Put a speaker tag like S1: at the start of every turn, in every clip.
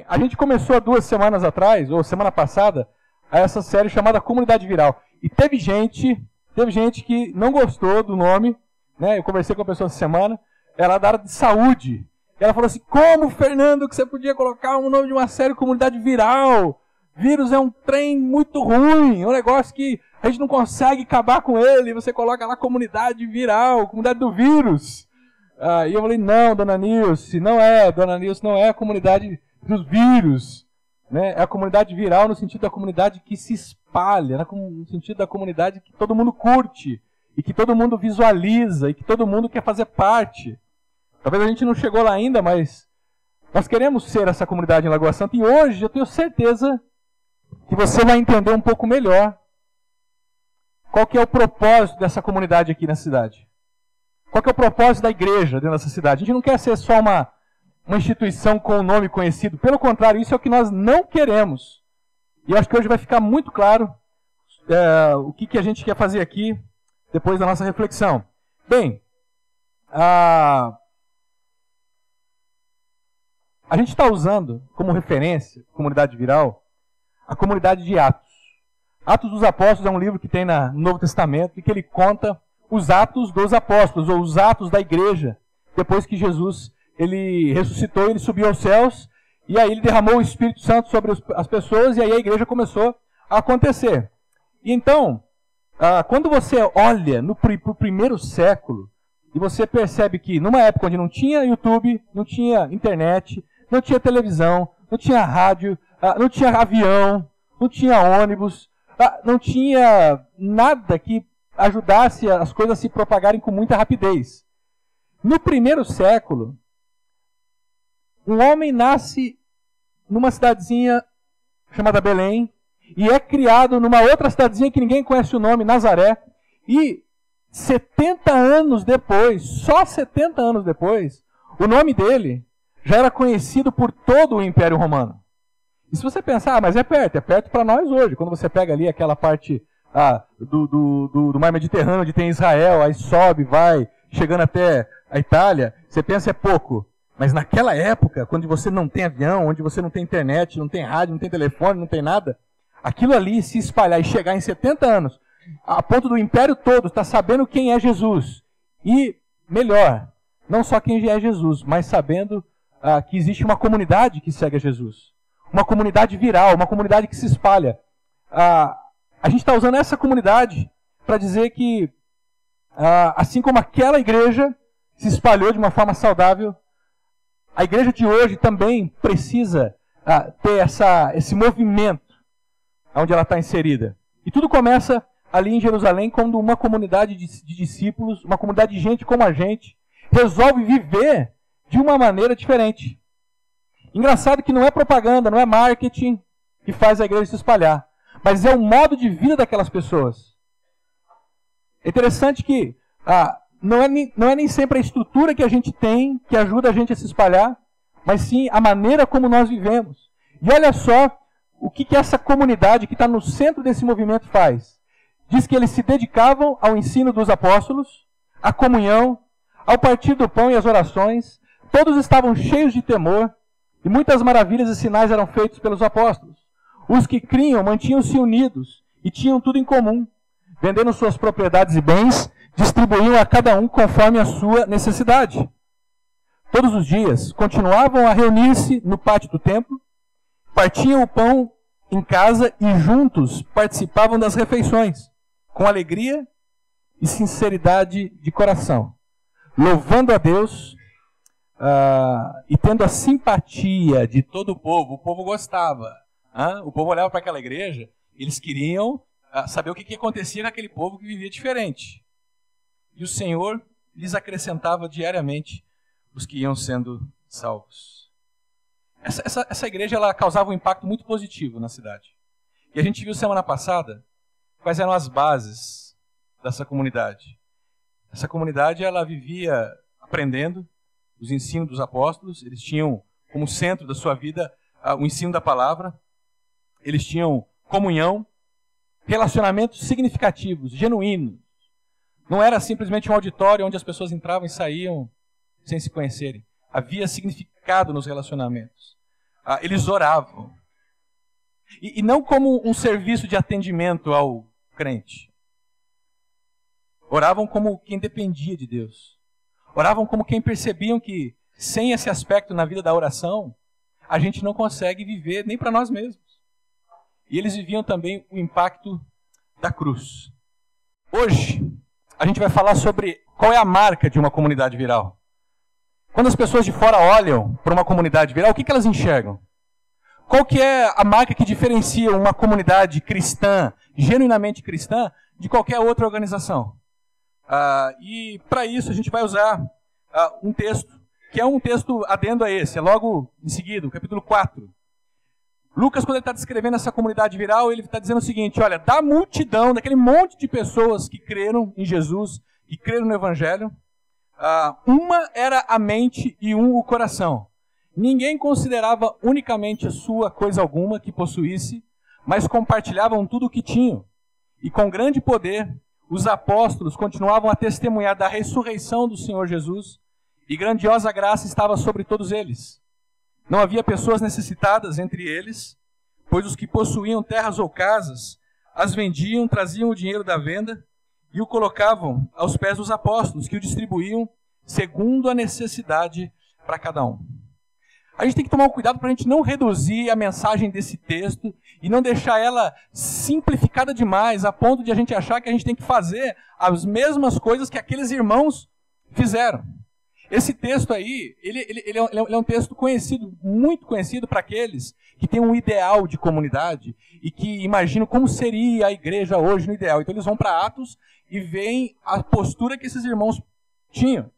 S1: A gente começou há 2 semanas atrás, ou semana passada, essa série chamada Comunidade Viral. E teve gente que não gostou do nome, né? Eu conversei com uma pessoa essa semana, ela é da área de saúde. Ela falou assim, como, Fernando, que você podia colocar o nome de uma série Comunidade Viral? Vírus é um trem muito ruim, é um negócio que a gente não consegue acabar com ele, você coloca lá Comunidade Viral, Comunidade do Vírus. E eu falei, não, dona Nilce, não é a comunidade dos vírus, né? É a comunidade viral no sentido da comunidade que se espalha, no sentido da comunidade que todo mundo curte, e que todo mundo visualiza, e que todo mundo quer fazer parte. Talvez a gente não chegou lá ainda, mas nós queremos ser essa comunidade em Lagoa Santa, e hoje eu tenho certeza que você vai entender um pouco melhor qual que é o propósito dessa comunidade aqui na cidade. Qual que é o propósito da igreja dentro dessa cidade. A gente não quer ser só uma instituição com um nome conhecido. Pelo contrário, isso é o que nós não queremos. E eu acho que hoje vai ficar muito claro o que a gente quer fazer aqui, depois da nossa reflexão. Bem, a gente está usando como referência, comunidade viral, a comunidade de Atos. Atos dos Apóstolos é um livro que tem no Novo Testamento, e que ele conta os atos dos apóstolos, ou os atos da igreja, depois que Jesus ele ressuscitou, ele subiu aos céus, e aí ele derramou o Espírito Santo sobre as pessoas, e aí a igreja começou a acontecer. E então, quando você olha para o primeiro século, e você percebe que numa época onde não tinha YouTube, não tinha internet, não tinha televisão, não tinha rádio, não tinha avião, não tinha ônibus, não tinha nada que ajudasse as coisas a se propagarem com muita rapidez. No primeiro século, um homem nasce numa cidadezinha chamada Belém e é criado numa outra cidadezinha que ninguém conhece o nome, Nazaré. E 70 anos depois, só 70 anos depois, o nome dele já era conhecido por todo o Império Romano. E se você pensar, mas é perto para nós hoje. Quando você pega ali aquela parte do mar Mediterrâneo, onde tem Israel, aí sobe, vai, chegando até a Itália, você pensa é pouco. Mas naquela época, quando você não tem avião, onde você não tem internet, não tem rádio, não tem telefone, não tem nada, aquilo ali se espalhar e chegar em 70 anos, a ponto do império todo estar sabendo quem é Jesus. E, melhor, não só quem é Jesus, mas sabendo que existe uma comunidade que segue a Jesus. Uma comunidade viral, uma comunidade que se espalha. A gente está usando essa comunidade para dizer que, assim como aquela igreja se espalhou de uma forma saudável, a igreja de hoje também precisa ter esse movimento onde ela está inserida. E tudo começa ali em Jerusalém, quando uma comunidade de discípulos, uma comunidade de gente como a gente, resolve viver de uma maneira diferente. Engraçado que não é propaganda, não é marketing que faz a igreja se espalhar, mas é o modo de vida daquelas pessoas. É interessante que não é nem sempre a estrutura que a gente tem que ajuda a gente a se espalhar, mas sim a maneira como nós vivemos. E olha só o que essa comunidade que está no centro desse movimento faz. Diz que eles se dedicavam ao ensino dos apóstolos, à comunhão, ao partir do pão e às orações. Todos estavam cheios de temor, e muitas maravilhas e sinais eram feitos pelos apóstolos. Os que criam mantinham-se unidos e tinham tudo em comum, vendendo suas propriedades e bens, distribuíam a cada um conforme a sua necessidade. Todos os dias continuavam a reunir-se no pátio do templo, partiam o pão em casa e juntos participavam das refeições, com alegria e sinceridade de coração, louvando a Deus e tendo a simpatia de todo o povo. O povo gostava. O povo olhava para aquela igreja, eles queriam saber o que acontecia com aquele povo que vivia diferente. E o Senhor lhes acrescentava diariamente os que iam sendo salvos. Essa igreja ela causava um impacto muito positivo na cidade. E a gente viu semana passada quais eram as bases dessa comunidade. Essa comunidade ela vivia aprendendo os ensinos dos apóstolos, eles tinham como centro da sua vida o ensino da palavra, eles tinham comunhão, relacionamentos significativos, genuínos. Não era simplesmente um auditório onde as pessoas entravam e saíam sem se conhecerem. Havia significado nos relacionamentos. Eles oravam. E não como um serviço de atendimento ao crente. Oravam como quem dependia de Deus. Oravam como quem percebiam que, sem esse aspecto na vida da oração, a gente não consegue viver nem para nós mesmos. E eles viviam também o impacto da cruz. Hoje, a gente vai falar sobre qual é a marca de uma comunidade viral. Quando as pessoas de fora olham para uma comunidade viral, o que elas enxergam? Qual que é a marca que diferencia uma comunidade cristã, genuinamente cristã, de qualquer outra organização? E para isso a gente vai usar um texto, que é um texto adendo a esse, é logo em seguida, o capítulo 4. Lucas, quando ele está descrevendo essa comunidade viral, ele está dizendo o seguinte, olha, da multidão, daquele monte de pessoas que creram em Jesus, que creram no Evangelho, uma era a mente e um o coração. Ninguém considerava unicamente a sua coisa alguma que possuísse, mas compartilhavam tudo o que tinham. E com grande poder, os apóstolos continuavam a testemunhar da ressurreição do Senhor Jesus, e grandiosa graça estava sobre todos eles. Não havia pessoas necessitadas entre eles, pois os que possuíam terras ou casas as vendiam, traziam o dinheiro da venda e o colocavam aos pés dos apóstolos, que o distribuíam segundo a necessidade para cada um. A gente tem que tomar um cuidado para a gente não reduzir a mensagem desse texto e não deixar ela simplificada demais, a ponto de a gente achar que a gente tem que fazer as mesmas coisas que aqueles irmãos fizeram. Esse texto aí, ele é um texto conhecido, muito conhecido para aqueles que têm um ideal de comunidade e que imaginam como seria a igreja hoje no ideal. Então eles vão para Atos e veem a postura que esses irmãos tinham.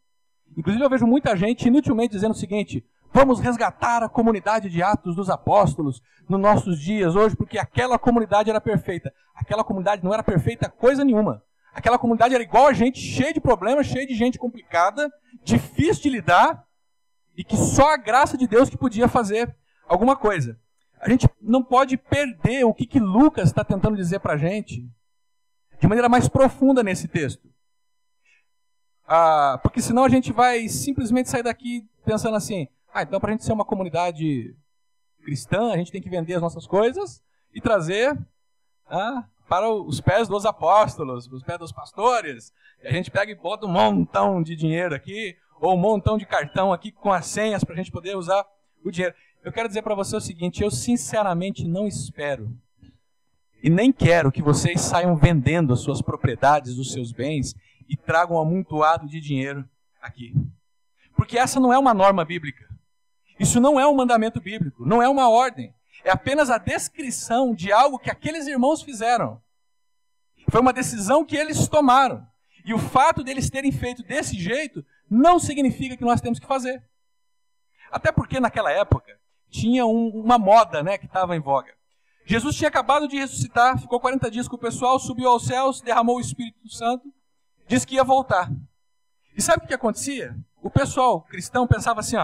S1: Inclusive eu vejo muita gente inutilmente dizendo o seguinte: vamos resgatar a comunidade de Atos dos Apóstolos nos nossos dias hoje, porque aquela comunidade era perfeita. Aquela comunidade não era perfeita coisa nenhuma. Aquela comunidade era igual a gente, cheia de problemas, cheia de gente complicada, difícil de lidar, e que só a graça de Deus que podia fazer alguma coisa. A gente não pode perder o que Lucas está tentando dizer para a gente de maneira mais profunda nesse texto. Porque senão a gente vai simplesmente sair daqui pensando assim, então para a gente ser uma comunidade cristã, a gente tem que vender as nossas coisas e trazer para os pés dos apóstolos, os pés dos pastores. E a gente pega e bota um montão de dinheiro aqui, ou um montão de cartão aqui com as senhas para a gente poder usar o dinheiro. Eu quero dizer para você o seguinte, eu sinceramente não espero e nem quero que vocês saiam vendendo as suas propriedades, os seus bens e tragam um amontoado de dinheiro aqui. Porque essa não é uma norma bíblica. Isso não é um mandamento bíblico, não é uma ordem. É apenas a descrição de algo que aqueles irmãos fizeram. Foi uma decisão que eles tomaram. E o fato deles terem feito desse jeito não significa que nós temos que fazer. Até porque naquela época tinha uma moda, que estava em voga. Jesus tinha acabado de ressuscitar, ficou 40 dias com o pessoal, subiu aos céus, derramou o Espírito Santo, disse que ia voltar. E sabe o que acontecia? O pessoal cristão pensava assim,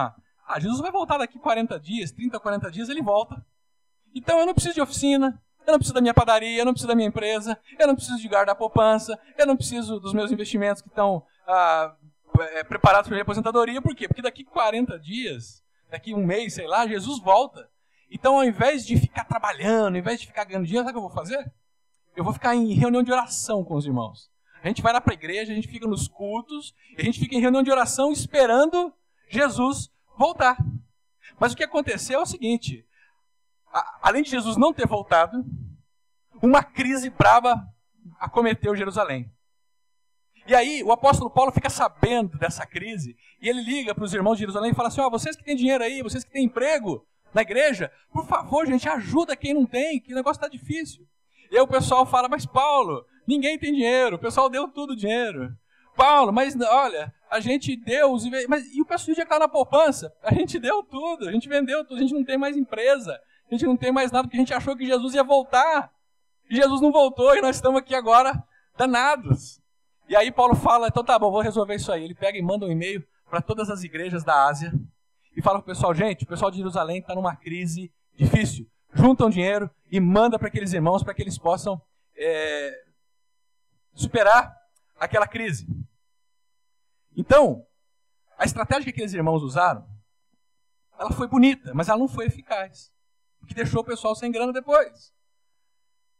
S1: Jesus vai voltar daqui 40 dias, 30, 40 dias, ele volta. Então eu não preciso de oficina, eu não preciso da minha padaria, eu não preciso da minha empresa, eu não preciso de guardar poupança, eu não preciso dos meus investimentos que estão preparados para a minha aposentadoria. Por quê? Porque daqui 40 dias, daqui um mês, sei lá, Jesus volta. Então ao invés de ficar trabalhando, ao invés de ficar ganhando dinheiro, sabe o que eu vou fazer? Eu vou ficar em reunião de oração com os irmãos. A gente vai lá para a igreja, a gente fica nos cultos, a gente fica em reunião de oração esperando Jesus voltar. Mas o que aconteceu é o seguinte: além de Jesus não ter voltado, uma crise brava acometeu Jerusalém. E aí o apóstolo Paulo fica sabendo dessa crise e ele liga para os irmãos de Jerusalém e fala assim: vocês que têm dinheiro aí, vocês que têm emprego na igreja, por favor, gente, ajuda quem não tem, que o negócio está difícil. E aí o pessoal fala: mas Paulo, ninguém tem dinheiro, o pessoal deu tudo o dinheiro. Paulo, mas olha, a gente deu, mas e o pessoal que está na poupança? A gente deu tudo, a gente vendeu tudo, a gente não tem mais empresa, a gente não tem mais nada, porque a gente achou que Jesus ia voltar. E Jesus não voltou, e nós estamos aqui agora danados. E aí Paulo fala, então tá bom, vou resolver isso aí. Ele pega e manda um e-mail para todas as igrejas da Ásia, e fala para o pessoal, gente, o pessoal de Jerusalém está numa crise difícil. Juntam dinheiro e manda para aqueles irmãos para que eles possam superar aquela crise. Então, a estratégia que aqueles irmãos usaram, ela foi bonita, mas ela não foi eficaz. O que deixou o pessoal sem grana depois.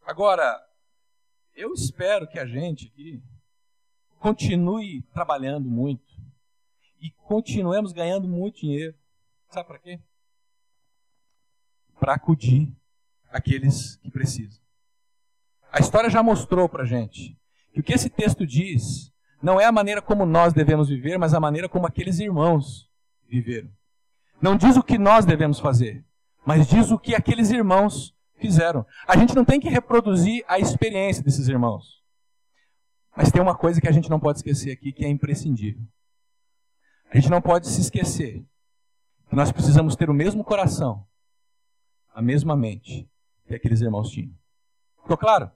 S1: Agora, eu espero que a gente aqui continue trabalhando muito e continuemos ganhando muito dinheiro. Sabe para quê? Para acudir aqueles que precisam. A história já mostrou para a gente que o que esse texto diz não é a maneira como nós devemos viver, mas a maneira como aqueles irmãos viveram. Não diz o que nós devemos fazer, mas diz o que aqueles irmãos fizeram. A gente não tem que reproduzir a experiência desses irmãos. Mas tem uma coisa que a gente não pode esquecer aqui, que é imprescindível. A gente não pode se esquecer que nós precisamos ter o mesmo coração, a mesma mente que aqueles irmãos tinham. Ficou claro?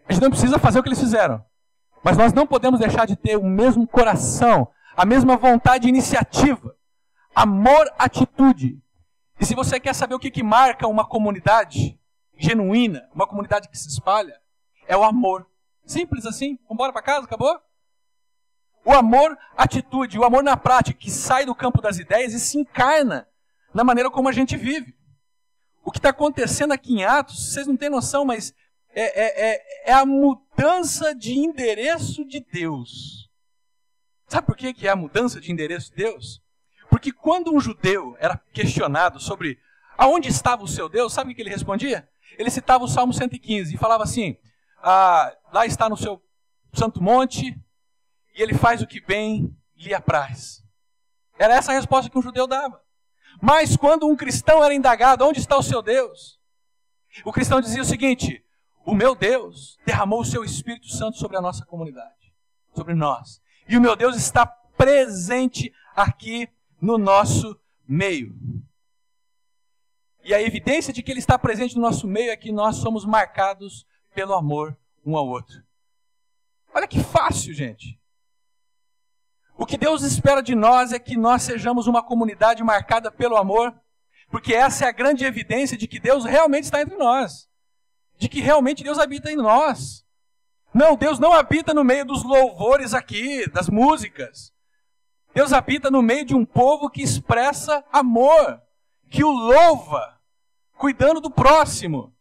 S1: A gente não precisa fazer o que eles fizeram, mas nós não podemos deixar de ter o mesmo coração, a mesma vontade e iniciativa, amor, atitude. E se você quer saber o que marca uma comunidade genuína, uma comunidade que se espalha, é o amor. Simples assim, vamos embora para casa, acabou? O amor, atitude, o amor na prática, que sai do campo das ideias e se encarna na maneira como a gente vive. O que está acontecendo aqui em Atos, vocês não têm noção, mas é a mudança de endereço de Deus. Sabe por que é a mudança de endereço de Deus? Porque quando um judeu era questionado sobre aonde estava o seu Deus, sabe o que ele respondia? Ele citava o Salmo 115 e falava assim, lá está no seu santo monte, e ele faz o que bem lhe apraz. Era essa a resposta que um judeu dava. Mas quando um cristão era indagado, onde está o seu Deus? O cristão dizia o seguinte, o meu Deus derramou o seu Espírito Santo sobre a nossa comunidade, sobre nós. E o meu Deus está presente aqui no nosso meio. E a evidência de que ele está presente no nosso meio é que nós somos marcados pelo amor um ao outro. Olha que fácil, gente. O que Deus espera de nós é que nós sejamos uma comunidade marcada pelo amor, porque essa é a grande evidência de que Deus realmente está entre nós, de que realmente Deus habita em nós. Não, Deus não habita no meio dos louvores aqui, das músicas. Deus habita no meio de um povo que expressa amor, que o louva, cuidando do próximo.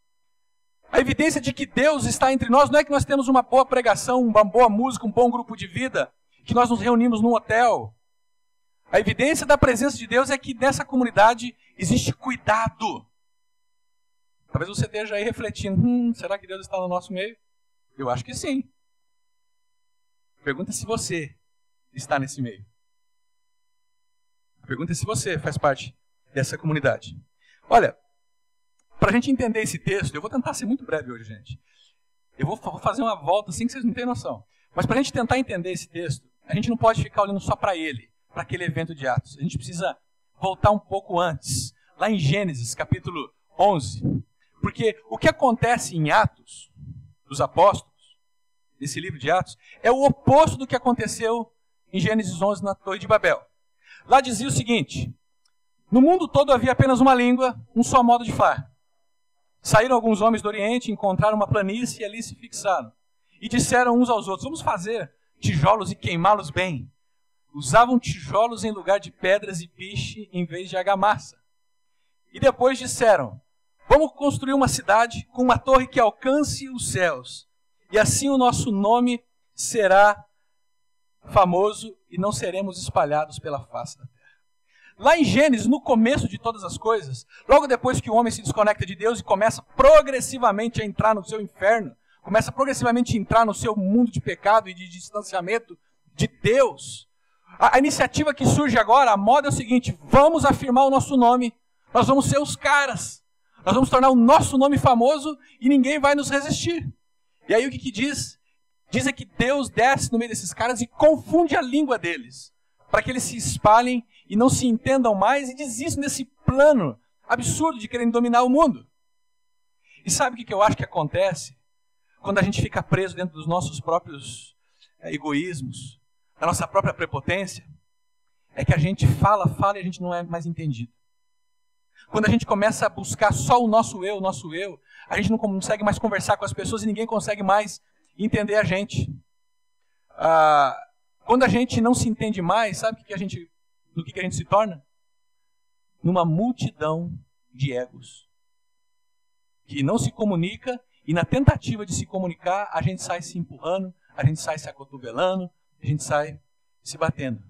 S1: A evidência de que Deus está entre nós não é que nós temos uma boa pregação, uma boa música, um bom grupo de vida, que nós nos reunimos num hotel. A evidência da presença de Deus é que nessa comunidade existe cuidado. Talvez você esteja aí refletindo, será que Deus está no nosso meio? Eu acho que sim. Pergunta se você está nesse meio. Pergunta se você faz parte dessa comunidade. Olha, para a gente entender esse texto, eu vou tentar ser muito breve hoje, gente. Eu vou fazer uma volta assim que vocês não têm noção. Mas para a gente tentar entender esse texto, a gente não pode ficar olhando só para ele, para aquele evento de Atos. A gente precisa voltar um pouco antes, lá em Gênesis, capítulo 11. Porque o que acontece em Atos, dos apóstolos, nesse livro de Atos, é o oposto do que aconteceu em Gênesis 11 na Torre de Babel. Lá dizia o seguinte, no mundo todo havia apenas uma língua, um só modo de falar. Saíram alguns homens do Oriente, encontraram uma planície e ali se fixaram. E disseram uns aos outros, vamos fazer tijolos e queimá-los bem. Usavam tijolos em lugar de pedras e piche em vez de argamassa. E depois disseram, vamos construir uma cidade com uma torre que alcance os céus. E assim o nosso nome será famoso e não seremos espalhados pela face da terra. Lá em Gênesis, no começo de todas as coisas, logo depois que o homem se desconecta de Deus e começa progressivamente a entrar no seu inferno, começa progressivamente a entrar no seu mundo de pecado e de distanciamento de Deus, a iniciativa que surge agora, a moda é o seguinte, vamos afirmar o nosso nome, nós vamos ser os caras, nós vamos tornar o nosso nome famoso e ninguém vai nos resistir. E aí o que diz? Dizem que Deus desce no meio desses caras e confunde a língua deles, para que eles se espalhem e não se entendam mais e desistam desse plano absurdo de querem dominar o mundo. E sabe o que eu acho que acontece quando a gente fica preso dentro dos nossos próprios egoísmos, da nossa própria prepotência? É que a gente fala e a gente não é mais entendido. Quando a gente começa a buscar só o nosso eu, a gente não consegue mais conversar com as pessoas e ninguém consegue mais entender a gente. Quando a gente não se entende mais, sabe no que a gente se torna? Numa multidão de egos que não se comunica, e na tentativa de se comunicar, a gente sai se empurrando, a gente sai se acotovelando, a gente sai se batendo.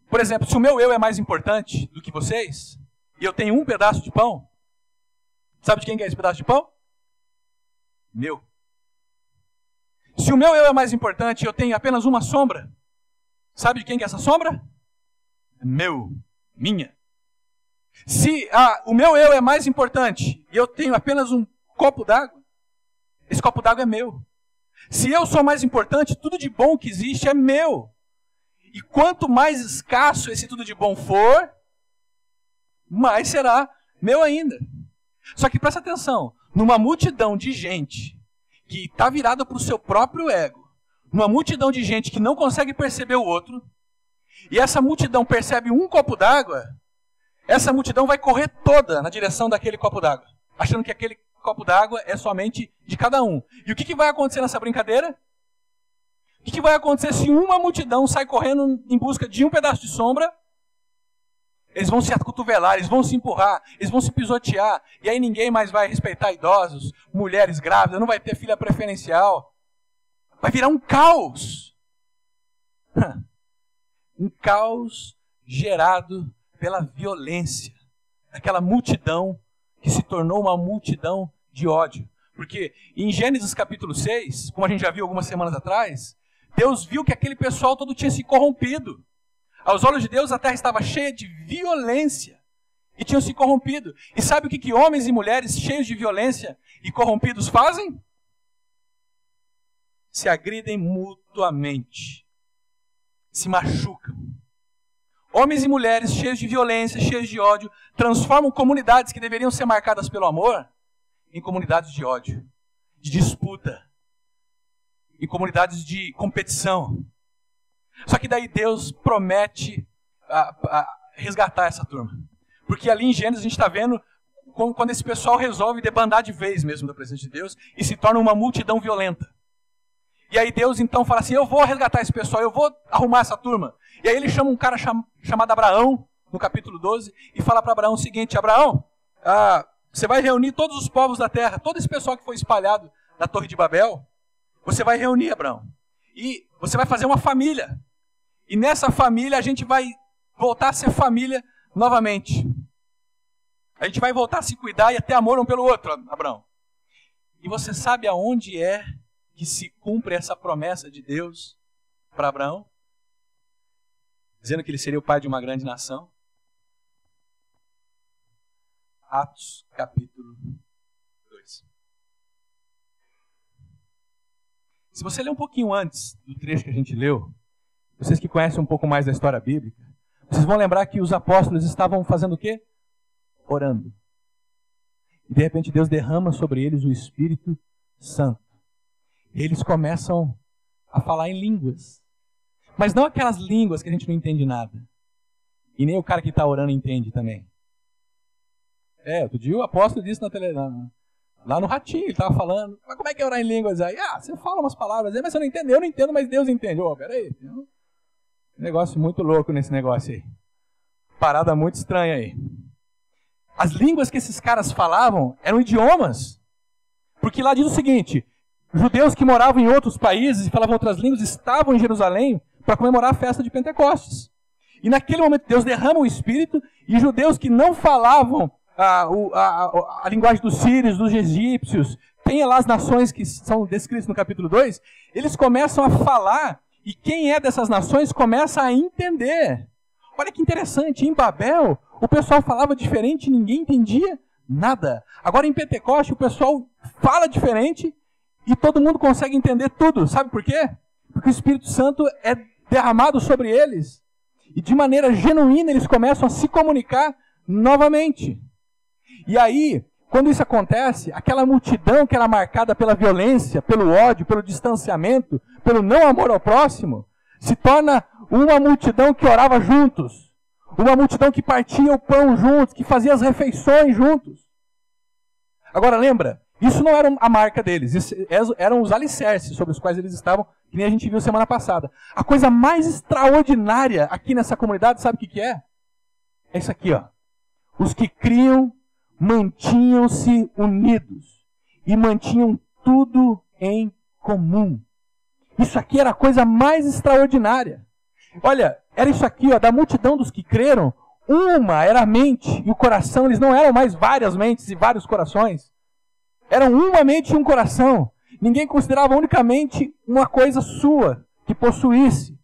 S1: Por exemplo, se o meu eu é mais importante do que vocês, e eu tenho um pedaço de pão, sabe de quem que é esse pedaço de pão? Meu. Se o meu eu é mais importante e eu tenho apenas uma sombra, sabe de quem que é essa sombra? Meu. Minha. Se o meu eu é mais importante e eu tenho apenas um copo d'água, esse copo d'água é meu. Se eu sou mais importante, tudo de bom que existe é meu. E quanto mais escasso esse tudo de bom for, mais será meu ainda. Só que presta atenção, numa multidão de gente que está virada para o seu próprio ego, numa multidão de gente que não consegue perceber o outro, e essa multidão percebe um copo d'água, essa multidão vai correr toda na direção daquele copo d'água, achando que aquele copo d'água é somente de cada um. E o que vai acontecer nessa brincadeira? O que vai acontecer se uma multidão sai correndo em busca de um pedaço de sombra? Eles vão se acotovelar, eles vão se empurrar, eles vão se pisotear. E aí ninguém mais vai respeitar idosos, mulheres grávidas, não vai ter filha preferencial. Vai virar um caos. Um caos gerado pela violência. Aquela multidão que se tornou uma multidão de ódio. Porque em Gênesis capítulo 6, como a gente já viu algumas semanas atrás, Deus viu que aquele pessoal todo tinha se corrompido. Aos olhos de Deus, a terra estava cheia de violência e tinham se corrompido. E sabe o que homens e mulheres cheios de violência e corrompidos fazem? Se agridem mutuamente, se machucam. Homens e mulheres cheios de violência, cheios de ódio, transformam comunidades que deveriam ser marcadas pelo amor em comunidades de ódio, de disputa, em comunidades de competição. Só que daí Deus promete resgatar essa turma. Porque ali em Gênesis a gente está vendo quando esse pessoal resolve debandar de vez mesmo da presença de Deus e se torna uma multidão violenta. E aí Deus então fala assim, eu vou resgatar esse pessoal, eu vou arrumar essa turma. E aí ele chama um cara chamado Abraão, no capítulo 12, e fala para Abraão o seguinte, Abraão, você vai reunir todos os povos da terra, todo esse pessoal que foi espalhado na Torre de Babel, você vai reunir, Abraão. E você vai fazer uma família. E nessa família a gente vai voltar a ser família novamente. A gente vai voltar a se cuidar e a ter amor um pelo outro, Abraão. E você sabe aonde é que se cumpre essa promessa de Deus para Abraão? Dizendo que ele seria o pai de uma grande nação. Atos capítulo 2. Se você ler um pouquinho antes do trecho que a gente leu, vocês que conhecem um pouco mais da história bíblica, vocês vão lembrar que os apóstolos estavam fazendo o quê? Orando. E de repente Deus derrama sobre eles o Espírito Santo. E eles começam a falar em línguas. Mas não aquelas línguas que a gente não entende nada. E nem o cara que está orando entende também. Outro dia o apóstolo disse lá no Ratinho, ele estava falando, mas como é que é orar em línguas aí? Você fala umas palavras aí, mas você não entende. Eu não entendo, mas Deus entende. Peraí, tem um negócio muito louco nesse negócio aí. Parada muito estranha aí. As línguas que esses caras falavam eram idiomas. Porque lá diz o seguinte, judeus que moravam em outros países e falavam outras línguas estavam em Jerusalém para comemorar a festa de Pentecostes. E naquele momento Deus derrama o Espírito e judeus que não falavam a linguagem dos sírios, dos egípcios, tem lá as nações que são descritas no capítulo 2, eles começam a falar e quem é dessas nações começa a entender. Olha que interessante, em Babel o pessoal falava diferente e ninguém entendia nada. Agora em Pentecoste o pessoal fala diferente e todo mundo consegue entender tudo. Sabe por quê? Porque o Espírito Santo é derramado sobre eles. E de maneira genuína eles começam a se comunicar novamente. E aí, quando isso acontece, aquela multidão que era marcada pela violência, pelo ódio, pelo distanciamento, pelo não amor ao próximo, se torna uma multidão que orava juntos. Uma multidão que partia o pão juntos, que fazia as refeições juntos. Agora lembra, isso não era a marca deles, isso eram os alicerces sobre os quais eles estavam, que nem a gente viu semana passada. A coisa mais extraordinária aqui nessa comunidade, sabe o que é? É isso aqui, ó. Os que criam mantinham-se unidos e mantinham tudo em comum. Isso aqui era a coisa mais extraordinária. Olha, era isso aqui, ó, da multidão dos que creram, uma era a mente e o coração, eles não eram mais várias mentes e vários corações. Eram uma mente e um coração. Ninguém considerava unicamente uma coisa sua que possuísse.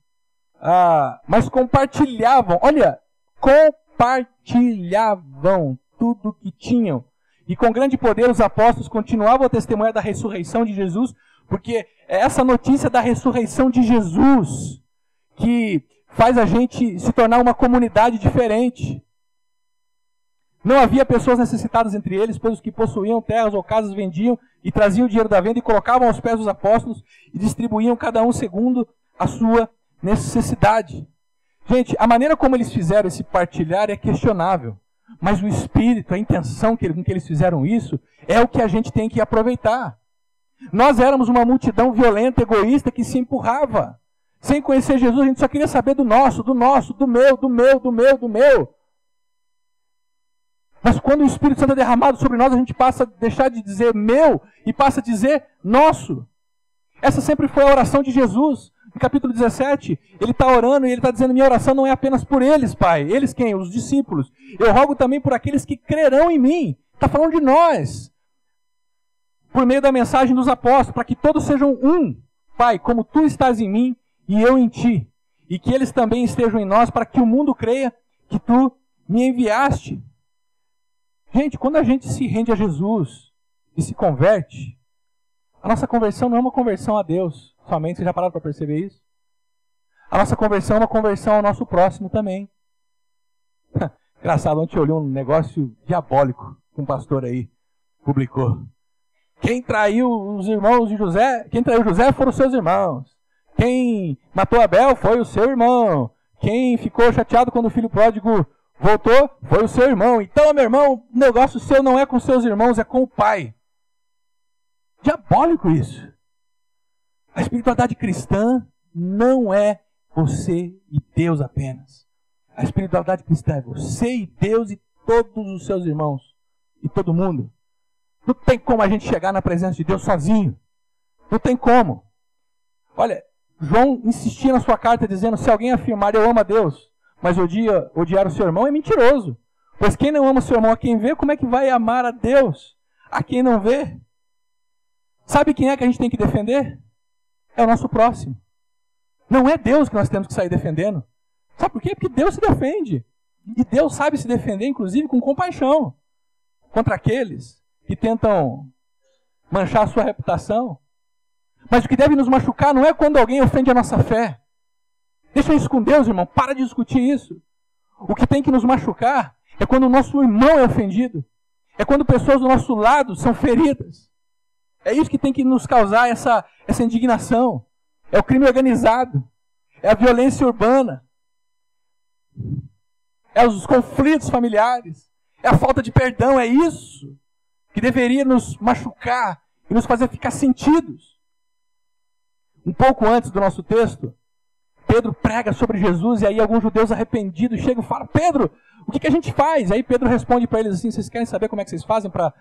S1: Mas compartilhavam, olha, compartilhavam tudo que tinham. E com grande poder os apóstolos continuavam a testemunhar da ressurreição de Jesus, porque é essa notícia da ressurreição de Jesus que faz a gente se tornar uma comunidade diferente. Não havia pessoas necessitadas entre eles, pois os que possuíam terras ou casas vendiam e traziam o dinheiro da venda e colocavam aos pés dos apóstolos e distribuíam cada um segundo a sua necessidade. Gente, a maneira como eles fizeram esse partilhar é questionável, mas o espírito, a intenção com que eles fizeram isso, é o que a gente tem que aproveitar. Nós éramos uma multidão violenta, egoísta, que se empurrava. Sem conhecer Jesus, a gente só queria saber do nosso, do meu. Mas quando o Espírito Santo é derramado sobre nós, a gente passa a deixar de dizer meu e passa a dizer nosso. Essa sempre foi a oração de Jesus. No capítulo 17, ele está orando e ele está dizendo, minha oração não é apenas por eles, Pai. Eles quem? Os discípulos. Eu rogo também por aqueles que crerão em mim. Está falando de nós. Por meio da mensagem dos apóstolos, para que todos sejam um. Pai, como tu estás em mim e eu em ti. E que eles também estejam em nós, para que o mundo creia que tu me enviaste. Gente, quando a gente se rende a Jesus e se converte, a nossa conversão não é uma conversão a Deus somente. Vocês já pararam para perceber isso? A nossa conversão é uma conversão ao nosso próximo também. Engraçado, ontem eu li um negócio diabólico que um pastor aí publicou. Quem traiu os irmãos de José, quem traiu José foram os seus irmãos. Quem matou Abel foi o seu irmão. Quem ficou chateado quando o filho pródigo voltou foi o seu irmão. Então, meu irmão, o negócio seu não é com seus irmãos, é com o pai. Diabólico isso. A espiritualidade cristã não é você e Deus apenas. A espiritualidade cristã é você e Deus e todos os seus irmãos. E todo mundo. Não tem como a gente chegar na presença de Deus sozinho. Não tem como. Olha, João insistia na sua carta dizendo, se alguém afirmar eu amo a Deus, mas odiar o seu irmão, é mentiroso. Pois quem não ama o seu irmão a quem vê, como é que vai amar a Deus a quem não vê? Sabe quem é que a gente tem que defender? É o nosso próximo. Não é Deus que nós temos que sair defendendo. Sabe por quê? Porque Deus se defende. E Deus sabe se defender, inclusive, com compaixão. Contra aqueles que tentam manchar a sua reputação. Mas o que deve nos machucar não é quando alguém ofende a nossa fé. Deixa isso com Deus, irmão. Para de discutir isso. O que tem que nos machucar é quando o nosso irmão é ofendido. É quando pessoas do nosso lado são feridas. É isso que tem que nos causar essa indignação. É o crime organizado. É a violência urbana. É os conflitos familiares. É a falta de perdão. É isso que deveria nos machucar e nos fazer ficar sentidos. Um pouco antes do nosso texto, Pedro prega sobre Jesus e aí alguns judeus arrependidos chegam e falam, Pedro, o que a gente faz? Aí Pedro responde para eles assim, vocês querem saber como é que vocês fazem para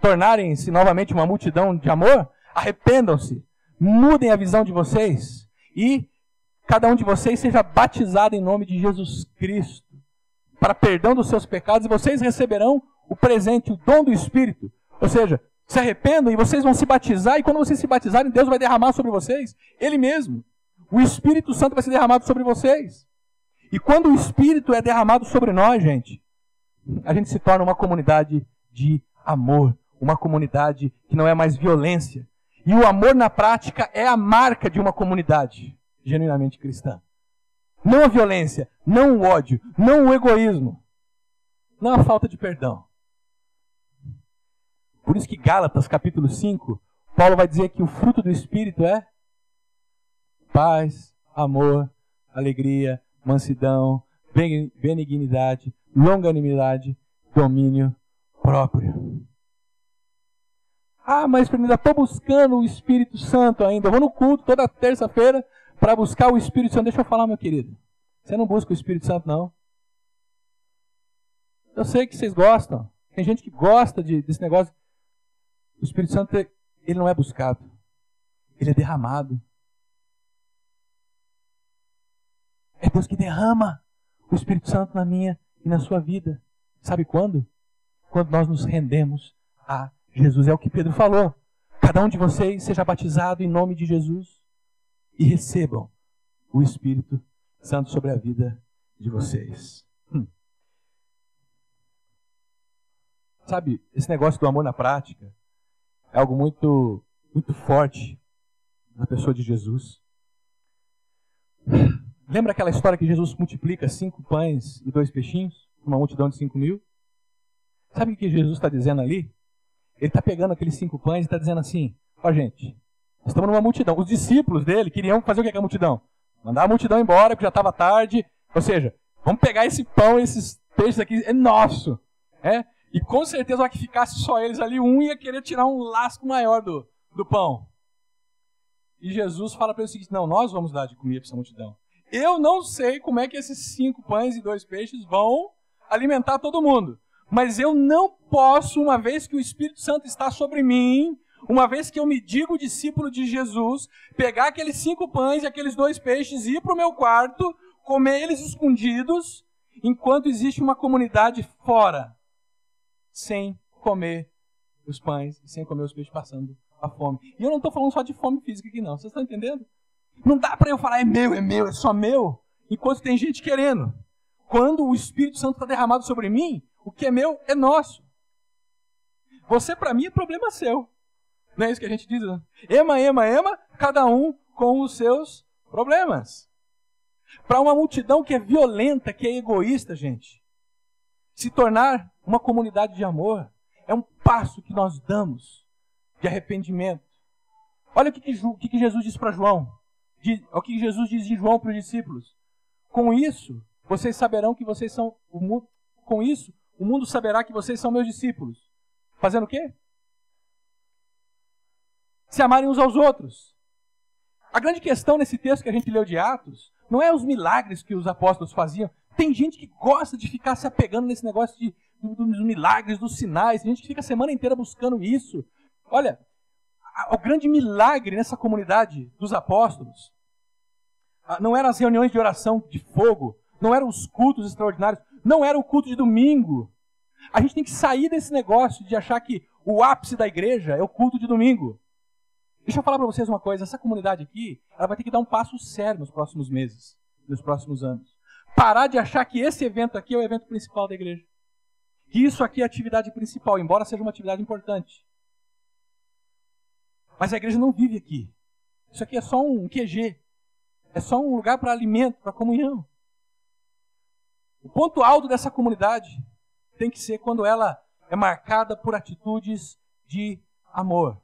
S1: tornarem-se novamente uma multidão de amor? Arrependam-se, mudem a visão de vocês e cada um de vocês seja batizado em nome de Jesus Cristo para perdão dos seus pecados e vocês receberão o presente, o dom do Espírito. Ou seja, se arrependam e vocês vão se batizar e quando vocês se batizarem, Deus vai derramar sobre vocês, Ele mesmo. O Espírito Santo vai ser derramado sobre vocês. E quando o Espírito é derramado sobre nós, gente, a gente se torna uma comunidade de amor. Uma comunidade que não é mais violência. E o amor na prática é a marca de uma comunidade genuinamente cristã. Não a violência, não o ódio, não o egoísmo, não a falta de perdão. Por isso que Gálatas, capítulo 5, Paulo vai dizer que o fruto do Espírito é paz, amor, alegria, mansidão, benignidade, longanimidade, domínio próprio. Ah, mas ainda estou buscando o Espírito Santo ainda. Eu vou no culto toda terça-feira para buscar o Espírito Santo. Deixa eu falar, meu querido. Você não busca o Espírito Santo, não. Eu sei que vocês gostam. Tem gente que gosta desse negócio. O Espírito Santo, ele não é buscado. Ele é derramado. É Deus que derrama o Espírito Santo na minha e na sua vida. Sabe quando? Quando nós nos rendemos a Jesus. É o que Pedro falou. Cada um de vocês seja batizado em nome de Jesus e recebam o Espírito Santo sobre a vida de vocês. Sabe, esse negócio do amor na prática é algo muito, muito forte na pessoa de Jesus. Lembra aquela história que Jesus multiplica 5 pães e 2 peixinhos? Uma multidão de 5.000? Sabe o que Jesus está dizendo ali? Ele está pegando aqueles 5 pães e está dizendo assim, ó gente, nós estamos numa multidão. Os discípulos dele queriam fazer o que com a multidão? Mandar a multidão embora, porque já estava tarde. Ou seja, vamos pegar esse pão, esses peixes aqui, é nosso. E com certeza, na hora que ficasse só eles ali, um ia querer tirar um lasco maior do pão. E Jesus fala para ele o seguinte, não, nós vamos dar de comida para essa multidão. Eu não sei como é que esses 5 pães e 2 peixes vão alimentar todo mundo. Mas eu não posso, uma vez que o Espírito Santo está sobre mim, uma vez que eu me digo discípulo de Jesus, pegar aqueles 5 pães e aqueles 2 peixes, ir para o meu quarto, comer eles escondidos, enquanto existe uma comunidade fora, sem comer os pães, sem comer os peixes, passando a fome. E eu não estou falando só de fome física aqui não, vocês estão entendendo? Não dá para eu falar, é meu, é só meu, enquanto tem gente querendo. Quando o Espírito Santo está derramado sobre mim, o que é meu é nosso. Você, para mim, é problema seu. Não é isso que a gente diz? Né? Ema, cada um com os seus problemas. Para uma multidão que é violenta, que é egoísta, gente, se tornar uma comunidade de amor é um passo que nós damos de arrependimento. Olha o que Jesus disse para João. O que Jesus diz de João para os discípulos. Com isso, vocês saberão que vocês são o mundo. Com isso, o mundo saberá que vocês são meus discípulos. Fazendo o quê? Se amarem uns aos outros. A grande questão nesse texto que a gente leu de Atos não é os milagres que os apóstolos faziam. Tem gente que gosta de ficar se apegando nesse negócio dos milagres, dos sinais. Tem gente que fica a semana inteira buscando isso. Olha, o grande milagre nessa comunidade dos apóstolos não eram as reuniões de oração de fogo, não eram os cultos extraordinários, não era o culto de domingo. A gente tem que sair desse negócio de achar que o ápice da igreja é o culto de domingo. Deixa eu falar para vocês uma coisa, essa comunidade aqui, ela vai ter que dar um passo sério nos próximos meses, nos próximos anos. Parar de achar que esse evento aqui é o evento principal da igreja. Que isso aqui é a atividade principal, embora seja uma atividade importante. Mas a igreja não vive aqui. Isso aqui é só um QG. É só um lugar para alimento, para comunhão. O ponto alto dessa comunidade tem que ser quando ela é marcada por atitudes de amor.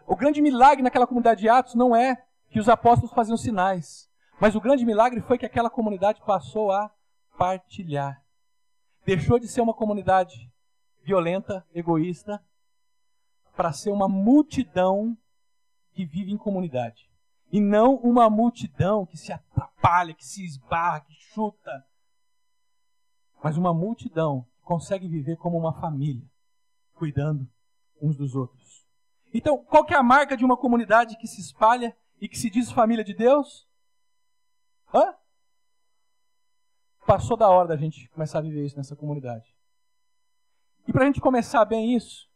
S1: O grande milagre naquela comunidade de Atos não é que os apóstolos faziam sinais, mas o grande milagre foi que aquela comunidade passou a partilhar. Deixou de ser uma comunidade violenta, egoísta, para ser uma multidão que vive em comunidade. E não uma multidão que se atrapalha, que se esbarra, que chuta. Mas uma multidão que consegue viver como uma família, cuidando uns dos outros. Então, qual que é a marca de uma comunidade que se espalha e que se diz família de Deus? Passou da hora da gente começar a viver isso nessa comunidade. E para a gente começar bem isso,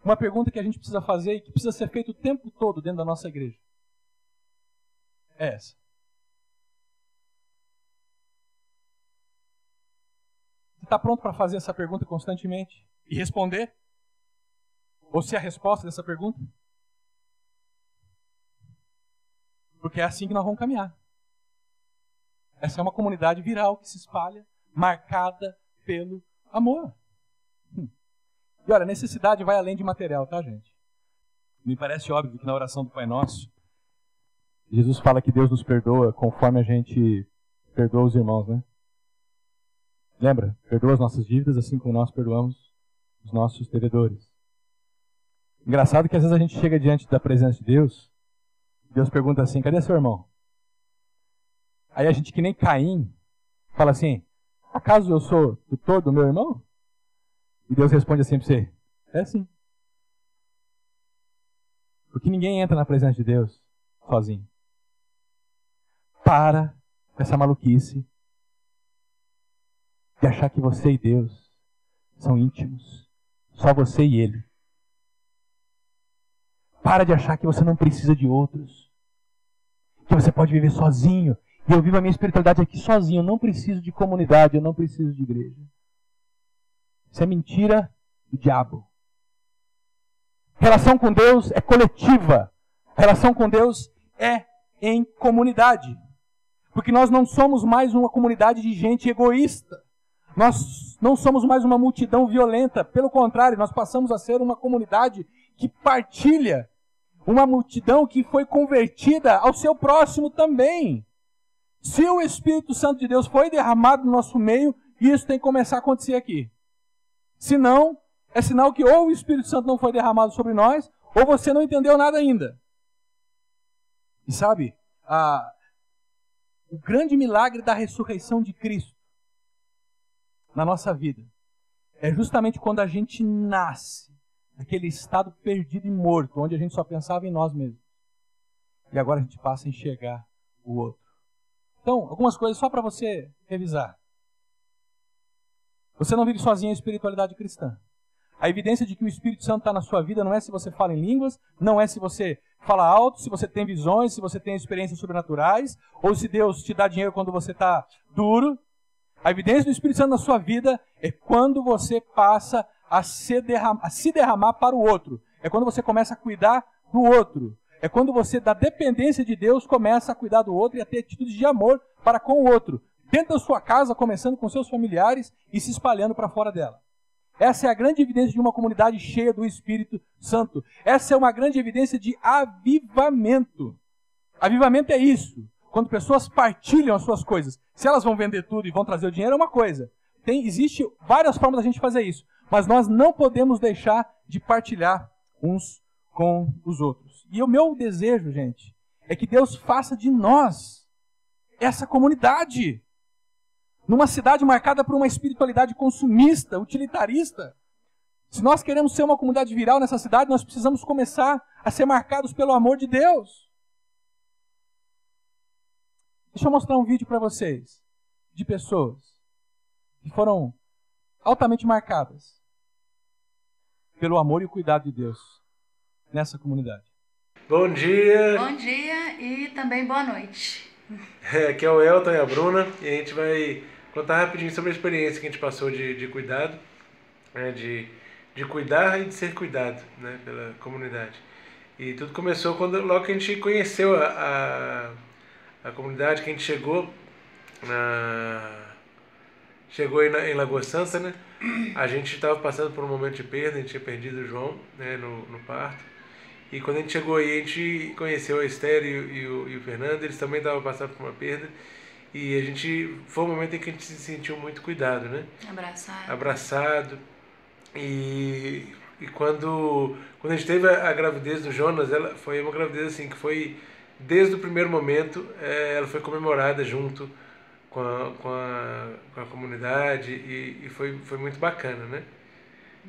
S1: uma pergunta que a gente precisa fazer e que precisa ser feita o tempo todo dentro da nossa igreja é essa. Você está pronto para fazer essa pergunta constantemente e responder? Ou ser a resposta dessa pergunta? Porque é assim que nós vamos caminhar. Essa é uma comunidade viral que se espalha, marcada pelo amor. E olha, a necessidade vai além de material, tá, gente? Me parece óbvio que na oração do Pai Nosso, Jesus fala que Deus nos perdoa conforme a gente perdoa os irmãos, né? Lembra? Perdoa as nossas dívidas assim como nós perdoamos os nossos devedores. Engraçado que às vezes a gente chega diante da presença de Deus, Deus pergunta assim, cadê seu irmão? Aí a gente, que nem Caim, fala assim, acaso eu sou tutor do meu irmão? E Deus responde assim para você, é sim. Porque ninguém entra na presença de Deus sozinho. Para com essa maluquice de achar que você e Deus são íntimos. Só você e Ele. Para de achar que você não precisa de outros. Que você pode viver sozinho. E eu vivo a minha espiritualidade aqui sozinho. Eu não preciso de comunidade, eu não preciso de igreja. Isso é mentira do diabo. Relação com Deus é coletiva. Relação com Deus é em comunidade. Porque nós não somos mais uma comunidade de gente egoísta. Nós não somos mais uma multidão violenta. Pelo contrário, nós passamos a ser uma comunidade que partilha. Uma multidão que foi convertida ao seu próximo também. Se o Espírito Santo de Deus foi derramado no nosso meio, isso tem que começar a acontecer aqui. Se não, é sinal que ou o Espírito Santo não foi derramado sobre nós, ou você não entendeu nada ainda. E sabe, o grande milagre da ressurreição de Cristo na nossa vida é justamente quando a gente nasce naquele estado perdido e morto, onde a gente só pensava em nós mesmos. E agora a gente passa a enxergar o outro. Então, algumas coisas só para você revisar. Você não vive sozinho a espiritualidade cristã. A evidência de que o Espírito Santo está na sua vida não é se você fala em línguas, não é se você fala alto, se você tem visões, se você tem experiências sobrenaturais, ou se Deus te dá dinheiro quando você está duro. A evidência do Espírito Santo na sua vida é quando você passa a se derramar para o outro. É quando você começa a cuidar do outro. É quando você, da dependência de Deus, começa a cuidar do outro e a ter atitudes de amor para com o outro. Dentro da sua casa, começando com seus familiares e se espalhando para fora dela. Essa é a grande evidência de uma comunidade cheia do Espírito Santo. Essa é uma grande evidência de avivamento. Avivamento é isso. Quando pessoas partilham as suas coisas. Se elas vão vender tudo e vão trazer o dinheiro, é uma coisa. Existe várias formas da gente fazer isso. Mas nós não podemos deixar de partilhar uns com os outros. E o meu desejo, gente, é que Deus faça de nós essa comunidade. Numa cidade marcada por uma espiritualidade consumista, utilitarista. Se nós queremos ser uma comunidade viral nessa cidade, nós precisamos começar a ser marcados pelo amor de Deus. Deixa eu mostrar um vídeo para vocês de pessoas que foram altamente marcadas pelo amor e o cuidado de Deus nessa comunidade.
S2: Bom dia!
S3: Bom dia e também boa noite.
S2: Aqui é o Elton e a Bruna e a gente vai contar rapidinho sobre a experiência que a gente passou de cuidado, né, de cuidar e de ser cuidado, né, pela comunidade. E tudo começou logo que a gente conheceu a comunidade, que a gente chegou em Lagoa Santa, né? A gente estava passando por um momento de perda, a gente tinha perdido o João, né, no parto. E quando a gente chegou aí, a gente conheceu a Esther e o Fernando, eles também estavam passando por uma perda. E foi um momento em que a gente se sentiu muito cuidado, né? Abraçado. E quando a gente teve a gravidez do Jonas, ela foi uma gravidez assim, que foi, desde o primeiro momento, ela foi comemorada junto com a comunidade e foi muito bacana, né?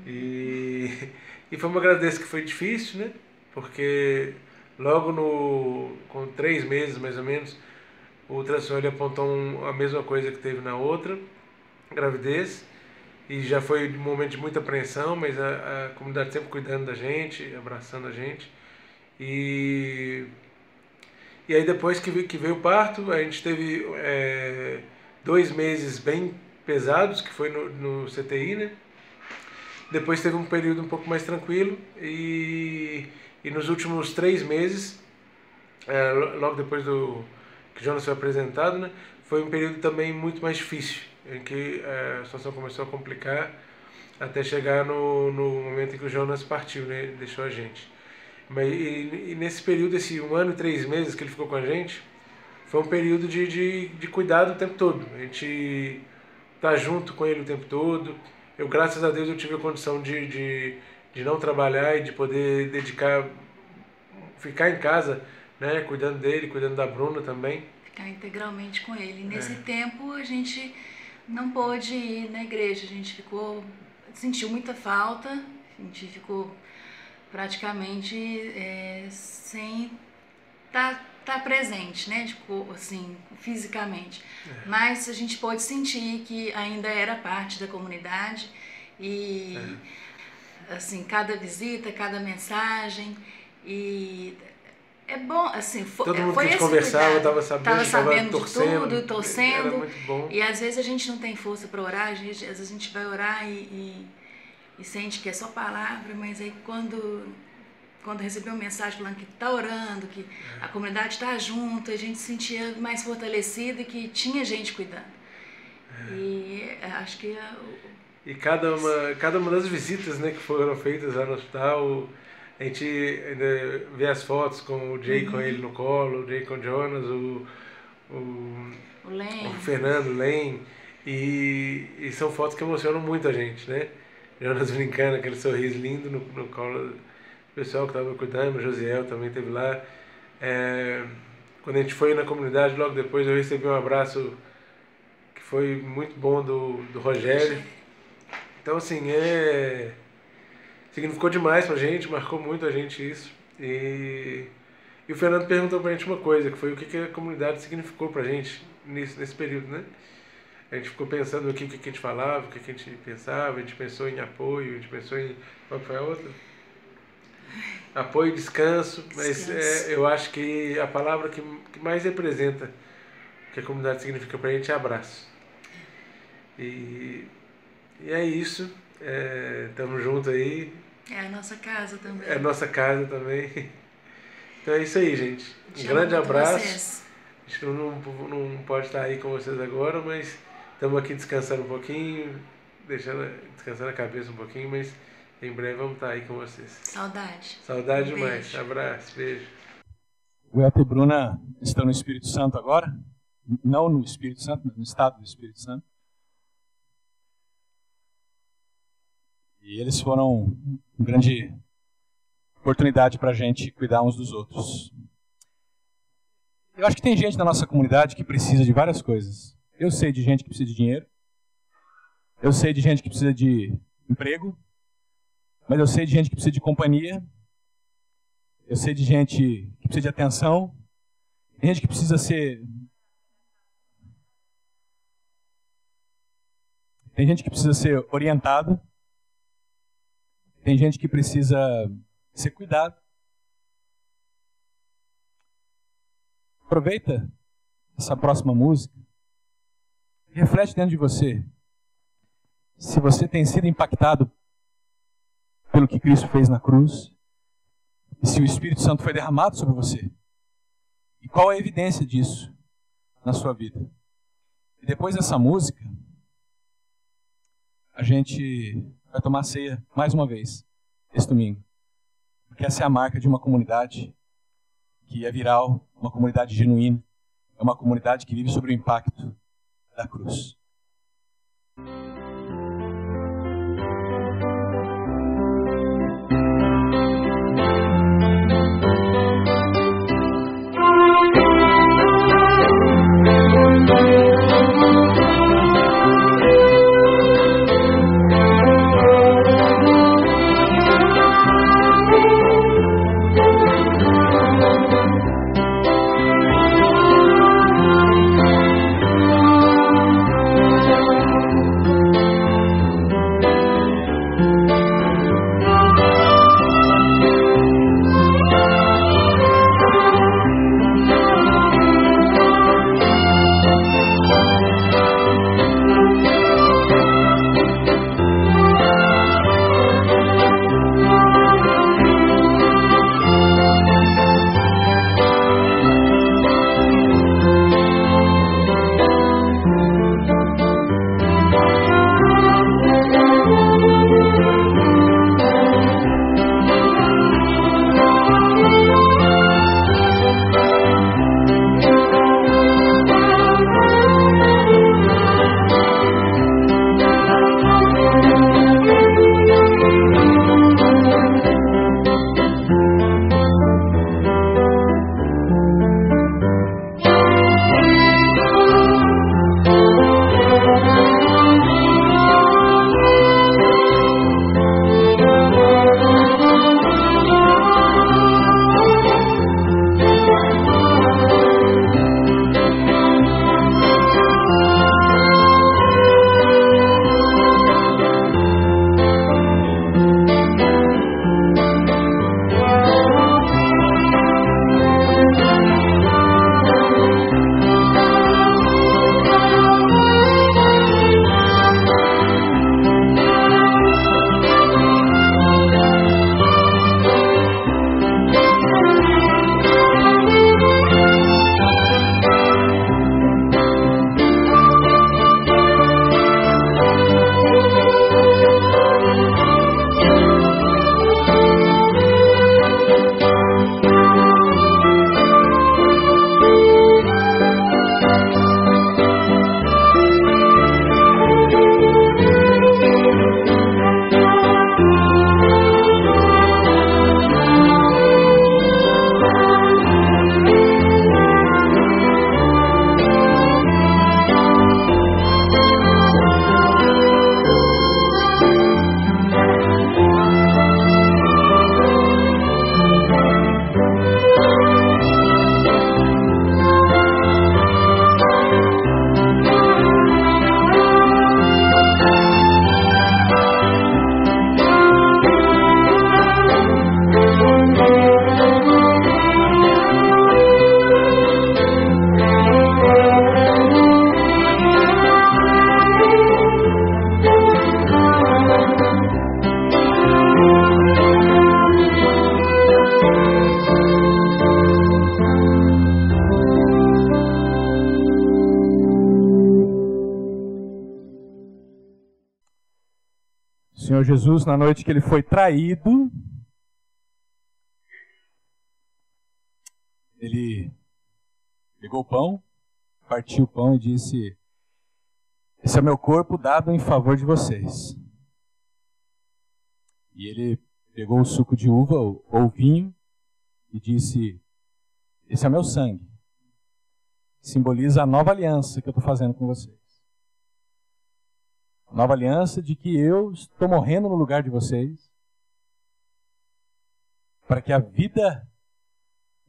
S2: E foi uma gravidez que foi difícil, né? Porque logo com 3 meses, mais ou menos, o ultrassom ele apontou a mesma coisa que teve na outra gravidez. E já foi um momento de muita apreensão, mas a comunidade sempre cuidando da gente, abraçando a gente. E aí depois que veio o parto, a gente teve 2 meses bem pesados, que foi no CTI, né? Depois teve um período um pouco mais tranquilo e nos últimos 3 meses logo depois que Jonas foi apresentado, né, foi um período também muito mais difícil, em que a situação começou a complicar até chegar no momento em que o Jonas partiu, né, deixou a gente. E nesse período, esse 1 ano e 3 meses que ele ficou com a gente, foi um período de cuidado o tempo todo. A gente tá junto com ele o tempo todo. Eu, graças a Deus, eu tive a condição de não trabalhar e de poder ficar em casa, né, cuidando dele, cuidando da Bruna também.
S3: Ficar integralmente com ele. Nesse tempo a gente não pôde ir na igreja, a gente sentiu muita falta, a gente ficou praticamente sem estar presente, né, assim, fisicamente. Mas a gente pôde sentir que ainda era parte da comunidade e assim, cada visita, cada mensagem, e é bom, assim,
S2: todo mundo que a gente conversava estava
S3: sabendo
S2: torcendo,
S3: de tudo, torcendo,
S2: era muito bom.
S3: E às vezes a gente não tem força para orar, às vezes a gente vai orar e sente que é só palavra, mas aí quando recebeu uma mensagem falando que está orando, que a comunidade está junto, a gente se sentia mais fortalecido e que tinha gente cuidando. E acho que
S2: e cada uma das visitas, né, que foram feitas lá no hospital, a gente ainda vê as fotos com o Jay com ele no colo, o Jay com o Jonas, o Fernando, o Len, e são fotos que emocionam muito a gente, né? Jonas brincando, aquele sorriso lindo no colo do pessoal que estava cuidando, o Josiel também esteve lá. Quando a gente foi na comunidade, logo depois eu recebi um abraço que foi muito bom do Rogério. Então, assim, significou demais pra gente, marcou muito a gente isso. E o Fernando perguntou pra gente uma coisa, que foi o que a comunidade significou pra gente nesse período, né? A gente ficou pensando aqui o que a gente falava, o que a gente pensava, a gente pensou em apoio, a gente pensou em... Qual foi a outra? Apoio e descanso, mas eu acho que a palavra que mais representa o que a comunidade significa pra gente é abraço. E é isso, estamos juntos aí.
S3: É a nossa casa também.
S2: É a nossa casa também. Então é isso aí, gente. Um grande abraço.
S3: Vocês.
S2: A gente não pode estar aí com vocês agora, mas estamos aqui descansando um pouquinho, descansando a cabeça um pouquinho, mas em breve vamos estar aí com vocês.
S3: Saudade.
S2: Saudade demais. Abraço, beijo.
S1: O Elton e Bruna estão no Espírito Santo agora. Não no Espírito Santo, mas no estado do Espírito Santo. E eles foram uma grande oportunidade para a gente cuidar uns dos outros. Eu acho que tem gente na nossa comunidade que precisa de várias coisas. Eu sei de gente que precisa de dinheiro. Eu sei de gente que precisa de emprego. Mas eu sei de gente que precisa de companhia. Eu sei de gente que precisa de atenção. Tem gente que precisa ser... Tem gente que precisa ser orientado. Tem gente que precisa ser cuidado. Aproveita essa próxima música. Reflete dentro de você. Se você tem sido impactado pelo que Cristo fez na cruz. E se o Espírito Santo foi derramado sobre você. E qual é a evidência disso na sua vida. E depois dessa música, a gente vai tomar ceia mais uma vez, esse domingo. Porque essa é a marca de uma comunidade que é viral, uma comunidade genuína. É uma comunidade que vive sobre o impacto da cruz. Senhor Jesus, na noite que ele foi traído, ele pegou o pão, partiu o pão e disse: esse é o meu corpo dado em favor de vocês. E ele pegou o suco de uva, ou vinho, e disse: esse é o meu sangue. Simboliza a nova aliança que eu estou fazendo com vocês. Nova aliança de que eu estou morrendo no lugar de vocês, para que a vida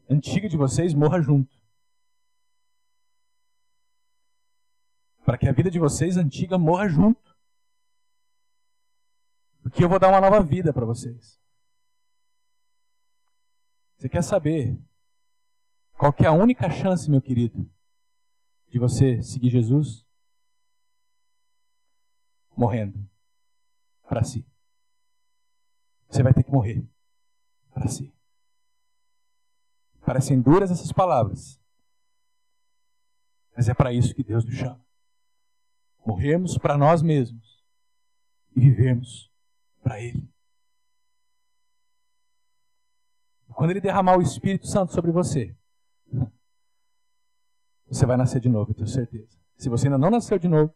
S1: antiga de vocês morra junto. Para que a vida de vocês antiga morra junto. Porque eu vou dar uma nova vida para vocês. Você quer saber qual que é a única chance, meu querido, de você seguir Jesus? Morrendo para si. Você vai ter que morrer para si. Parecem duras essas palavras, mas é para isso que Deus nos chama. Morrermos para nós mesmos e vivermos para Ele. Quando Ele derramar o Espírito Santo sobre você, você vai nascer de novo, eu tenho certeza. Se você ainda não nasceu de novo,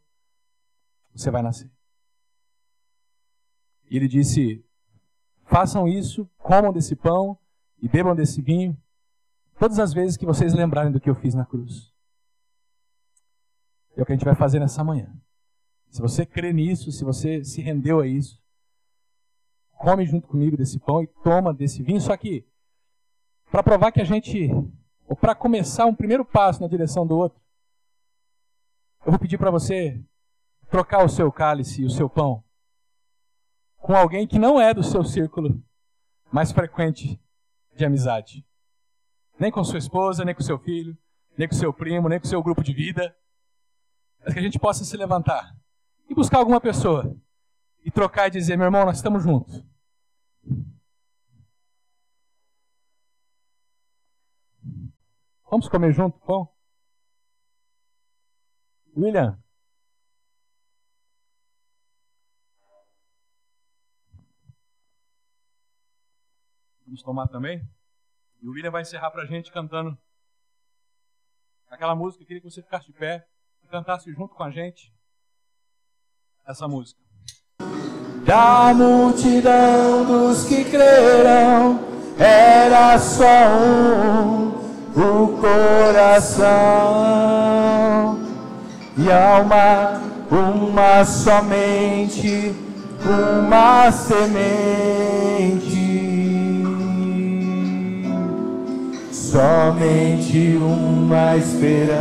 S1: você vai nascer. E Ele disse: façam isso, comam desse pão e bebam desse vinho, todas as vezes que vocês lembrarem do que eu fiz na cruz. É o que a gente vai fazer nessa manhã. Se você crê nisso, se você se rendeu a isso, come junto comigo desse pão e toma desse vinho. Só que, para provar que a gente, ou para começar um primeiro passo na direção do outro, eu vou pedir para você trocar o seu cálice e o seu pão com alguém que não é do seu círculo mais frequente de amizade. Nem com sua esposa, nem com seu filho, nem com seu primo, nem com seu grupo de vida. Mas que a gente possa se levantar e buscar alguma pessoa e trocar e dizer: meu irmão, nós estamos juntos. Vamos comer junto pão? William? Vamos tomar também? E o William vai encerrar pra gente cantando aquela música. Eu queria que você ficasse de pé e cantasse junto com a gente essa música. Da multidão dos que creram, era só o coração e alma, uma somente, uma semente. Somente uma esperança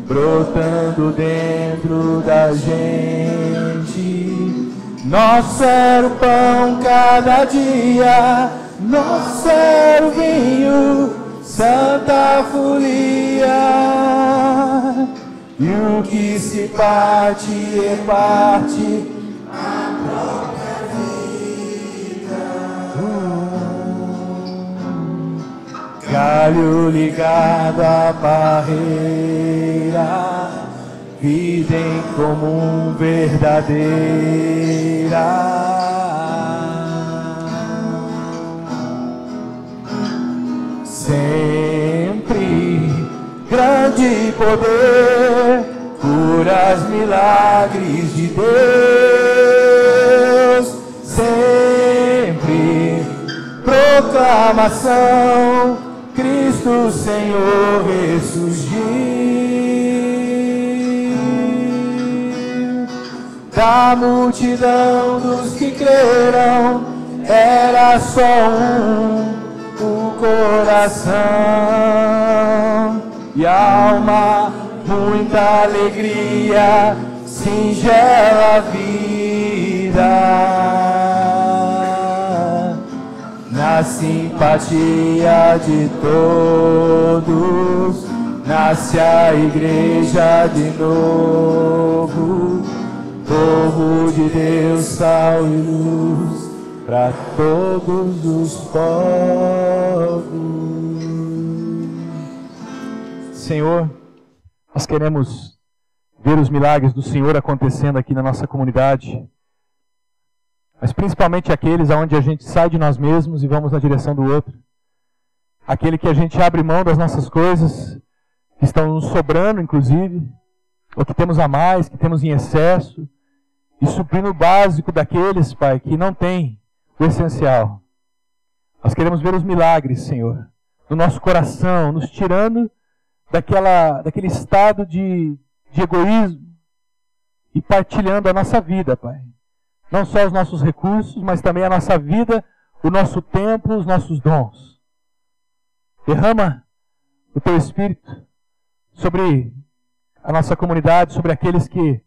S1: brotando dentro da gente. Nosso era o pão cada dia, nosso era o vinho, santa folia. E o que se parte é parte a própria vida. Galho ligado à barreira, vida em comum verdadeira. Sempre grande poder, curas, milagres de Deus. Sempre proclamação, Cristo Senhor ressurgiu. Da multidão dos que creram, era só o coração e alma, muita alegria, singela vida. Na simpatia de todos, nasce a igreja de novo, povo de Deus, sal e luz para todos os povos. Senhor, nós queremos ver os milagres do Senhor acontecendo aqui na nossa comunidade, mas principalmente aqueles onde a gente sai de nós mesmos e vamos na direção do outro. Aquele que a gente abre mão das nossas coisas, que estão nos sobrando, inclusive, ou que temos a mais, que temos em excesso, e suprindo o básico daqueles, Pai, que não têm o essencial. Nós queremos ver os milagres, Senhor, no nosso coração, nos tirando daquele estado de egoísmo e partilhando a nossa vida, Pai. Não só os nossos recursos, mas também a nossa vida, o nosso tempo, os nossos dons. Derrama o Teu Espírito sobre a nossa comunidade, sobre aqueles que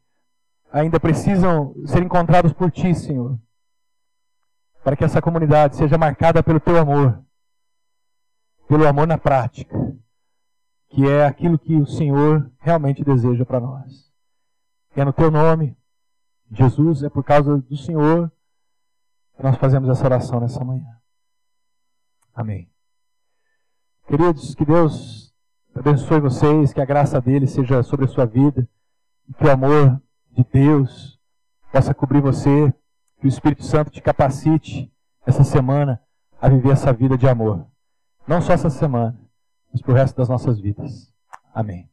S1: ainda precisam ser encontrados por Ti, Senhor. Para que essa comunidade seja marcada pelo Teu amor. Pelo amor na prática. Que é aquilo que o Senhor realmente deseja para nós. É no Teu nome, Jesus, é por causa do Senhor que nós fazemos essa oração nessa manhã. Amém. Queridos, que Deus abençoe vocês, que a graça dele seja sobre a sua vida, e que o amor de Deus possa cobrir você, que o Espírito Santo te capacite essa semana a viver essa vida de amor. Não só essa semana, mas para o resto das nossas vidas. Amém.